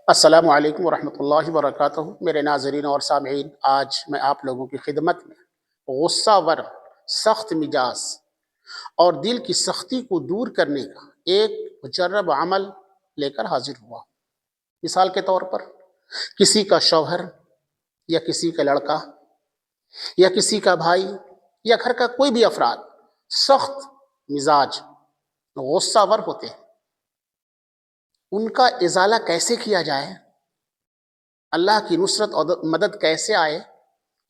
السلام علیکم ورحمۃ اللہ وبرکاتہ۔ میرے ناظرین اور سامعین، آج میں آپ لوگوں کی خدمت میں غصہ ور، سخت مزاج اور دل کی سختی کو دور کرنے کا ایک مجرب عمل لے کر حاضر ہوا۔ مثال کے طور پر کسی کا شوہر یا کسی کا لڑکا یا کسی کا بھائی یا گھر کا کوئی بھی افراد سخت مزاج غصہ ور ہوتے ہیں۔ ان کا ازالہ کیسے کیا جائے، اللہ کی نصرت اور مدد کیسے آئے،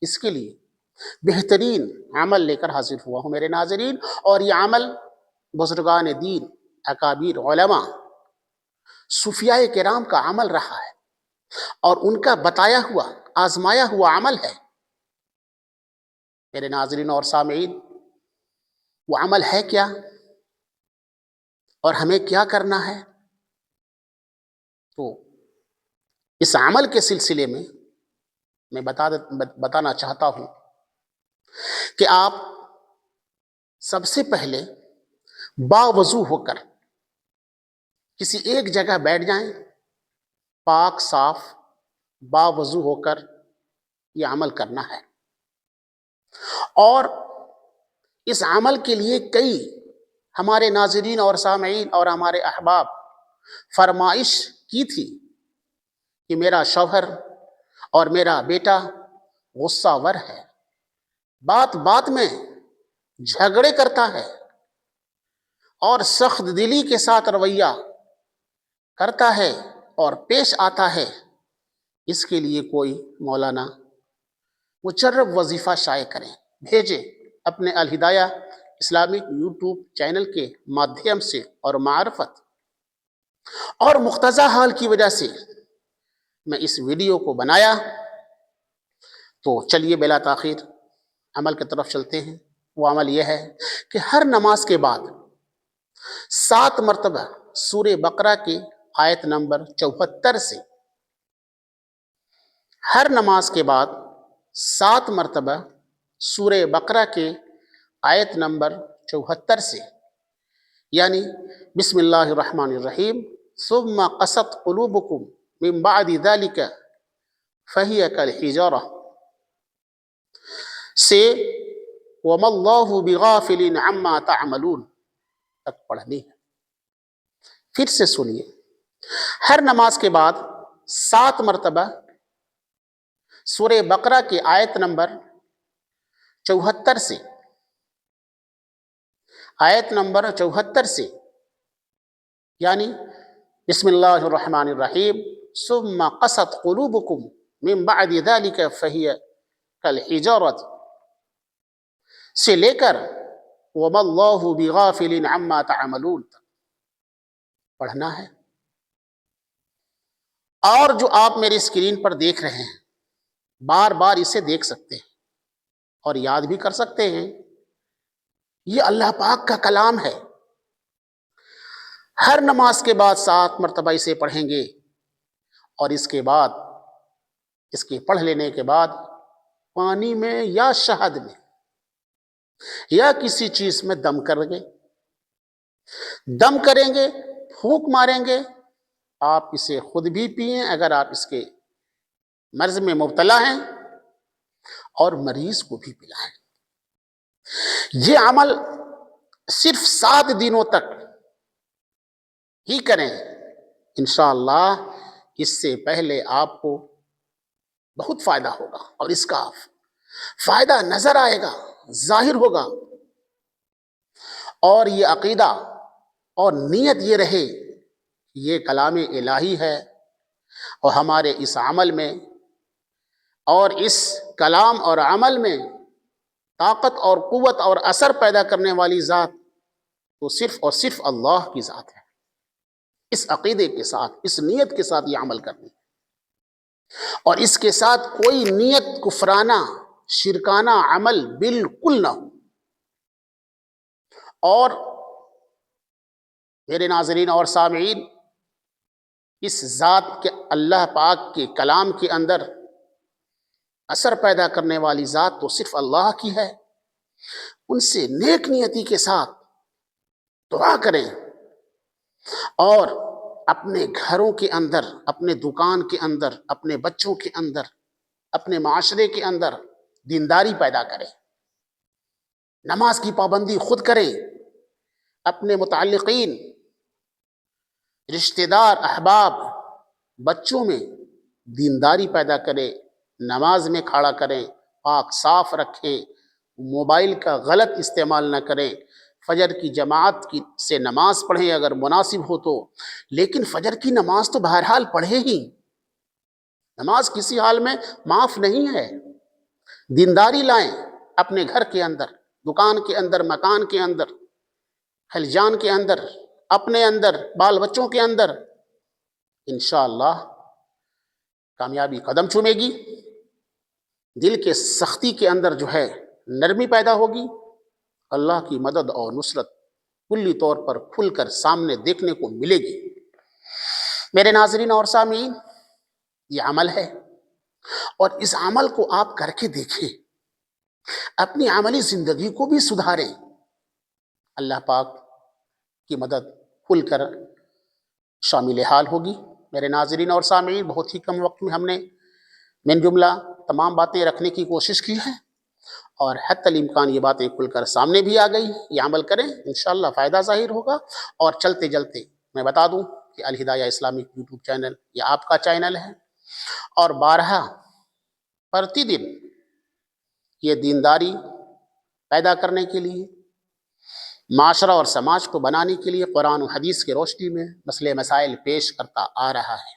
اس کے لیے بہترین عمل لے کر حاضر ہوا ہوں میرے ناظرین۔ اور یہ عمل بزرگان دین، اکابر علماء، صوفیاء کرام کا عمل رہا ہے اور ان کا بتایا ہوا، آزمایا ہوا عمل ہے میرے ناظرین اور سامعین۔ وہ عمل ہے کیا اور ہمیں کیا کرنا ہے؟ تو اس عمل کے سلسلے میں میں بتانا چاہتا ہوں کہ آپ سب سے پہلے باوضو ہو کر کسی ایک جگہ بیٹھ جائیں، پاک صاف باوضو ہو کر یہ عمل کرنا ہے۔ اور اس عمل کے لیے کئی ہمارے ناظرین اور سامعین اور ہمارے احباب فرمائش کی تھی کہ میرا شوہر اور میرا بیٹا غصہ ور ہے، بات بات میں جھگڑے کرتا ہے اور سخت دلی کے ساتھ رویہ کرتا ہے اور پیش آتا ہے۔ اس کے لیے کوئی مولانا مجرب وظیفہ شائع کریں، بھیجیں اپنے الہدایہ اسلامک یوٹیوب چینل کے مادھیم سے۔ اور معرفت اور مقتضی حال کی وجہ سے میں اس ویڈیو کو بنایا، تو چلیے بلا تاخیر عمل کی طرف چلتے ہیں۔ وہ عمل یہ ہے کہ ہر نماز کے بعد 7 مرتبہ سورہ بقرہ کی آیت نمبر 74 سے، ہر نماز کے بعد 7 مرتبہ سورہ بقرہ کے آیت نمبر 74 سے، یعنی بسم اللہ الرحمن الرحیم ثم قست قلوبکم من بعد ذلك فهي كالحجارہ سے وما اللہ بغافل عما تعملون تک پڑھنی ہے۔ پھر سے سنیے، ہر نماز کے بعد 7 مرتبہ سورہ بقرہ کی آیت نمبر 74 سے، آیت نمبر 74 سے، یعنی بسم اللہ الرحمن الرحیم ثم قست قلوبکم من بعد ذلك فهي كالحجارۃ سے لے کر وما اللہ بغافل عما تعملون پڑھنا ہے۔ اور جو آپ میری اسکرین پر دیکھ رہے ہیں، بار بار اسے دیکھ سکتے ہیں اور یاد بھی کر سکتے ہیں۔ یہ اللہ پاک کا کلام ہے۔ ہر نماز کے بعد 7 مرتبہ اسے پڑھیں گے، اور اس کے بعد، اس کے پڑھ لینے کے بعد پانی میں یا شہد میں یا کسی چیز میں دم کریں گے، دم کریں گے، پھونک ماریں گے۔ آپ اسے خود بھی پئیں اگر آپ اس کے مرض میں مبتلا ہیں، اور مریض کو بھی پلائیں۔ یہ عمل صرف 7 دنوں تک ہی کریں، انشاءاللہ اس سے پہلے آپ کو بہت فائدہ ہوگا، اور اس کا فائدہ نظر آئے گا، ظاہر ہوگا۔ اور یہ عقیدہ اور نیت یہ رہے، یہ کلام الہی ہے، اور ہمارے اس عمل میں اور اس کلام اور عمل میں طاقت اور قوت اور اثر پیدا کرنے والی ذات تو صرف اور صرف اللہ کی ذات ہے۔ اس عقیدے کے ساتھ، اس نیت کے ساتھ یہ عمل کرنی، اور اس کے ساتھ کوئی نیت کفرانہ شرکانہ عمل بالکل نہ ہو۔ اور میرے ناظرین اور سامعین، اس ذات کے اللہ پاک کے کلام کے اندر اثر پیدا کرنے والی ذات تو صرف اللہ کی ہے۔ ان سے نیک نیتی کے ساتھ دعا کریں اور اپنے گھروں کے اندر، اپنے دکان کے اندر، اپنے بچوں کے اندر، اپنے معاشرے کے اندر دینداری پیدا کریں، نماز کی پابندی خود کریں، اپنے متعلقین، رشتہ دار، احباب، بچوں میں دینداری پیدا کریں، نماز میں کھڑا کریں، پاک صاف رکھیں، موبائل کا غلط استعمال نہ کریں، فجر کی جماعت سے نماز پڑھیں اگر مناسب ہو تو، لیکن فجر کی نماز تو بہرحال پڑھے ہی، نماز کسی حال میں معاف نہیں ہے۔ دینداری لائیں اپنے گھر کے اندر، دکان کے اندر، مکان کے اندر، خلیجان کے اندر، اپنے اندر، بال بچوں کے اندر، انشاءاللہ کامیابی قدم چومے گی، دل کے سختی کے اندر جو ہے نرمی پیدا ہوگی، اللہ کی مدد اور نصرت کلی طور پر کھل کر سامنے دیکھنے کو ملے گی۔ میرے ناظرین اور سامعین، یہ عمل ہے اور اس عمل کو آپ کر کے دیکھیں، اپنی عملی زندگی کو بھی سدھاریں، اللہ پاک کی مدد کھل کر شامل حال ہوگی۔ میرے ناظرین اور سامعین، بہت ہی کم وقت میں ہم نے من جملہ تمام باتیں رکھنے کی کوشش کی ہے، اور حتی الامکان یہ باتیں کھل کر سامنے بھی آ گئی۔ یہ عمل کریں، انشاءاللہ فائدہ ظاہر ہوگا۔ اور چلتے چلتے میں بتا دوں کہ الہدایہ اسلامک یوٹیوب چینل یہ آپ کا چینل ہے، اور بارہا پرتی دن یہ دینداری پیدا کرنے کے لیے، معاشرہ اور سماج کو بنانے کے لیے قرآن و حدیث کی روشنی میں مسئلے مسائل پیش کرتا آ رہا ہے،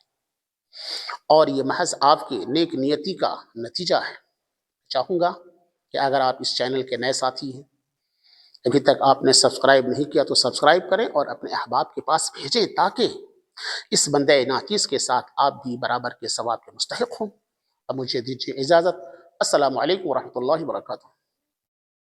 اور یہ محض آپ کی نیک نیتی کا نتیجہ ہے۔ چاہوں گا کہ اگر آپ اس چینل کے نئے ساتھی ہیں، ابھی تک آپ نے سبسکرائب نہیں کیا تو سبسکرائب کریں اور اپنے احباب کے پاس بھیجیں، تاکہ اس بندے ناچیز کے ساتھ آپ بھی برابر کے ثواب کے مستحق ہوں۔ اب مجھے دیجیے اجازت۔ السلام علیکم ورحمۃ اللہ وبرکاتہ۔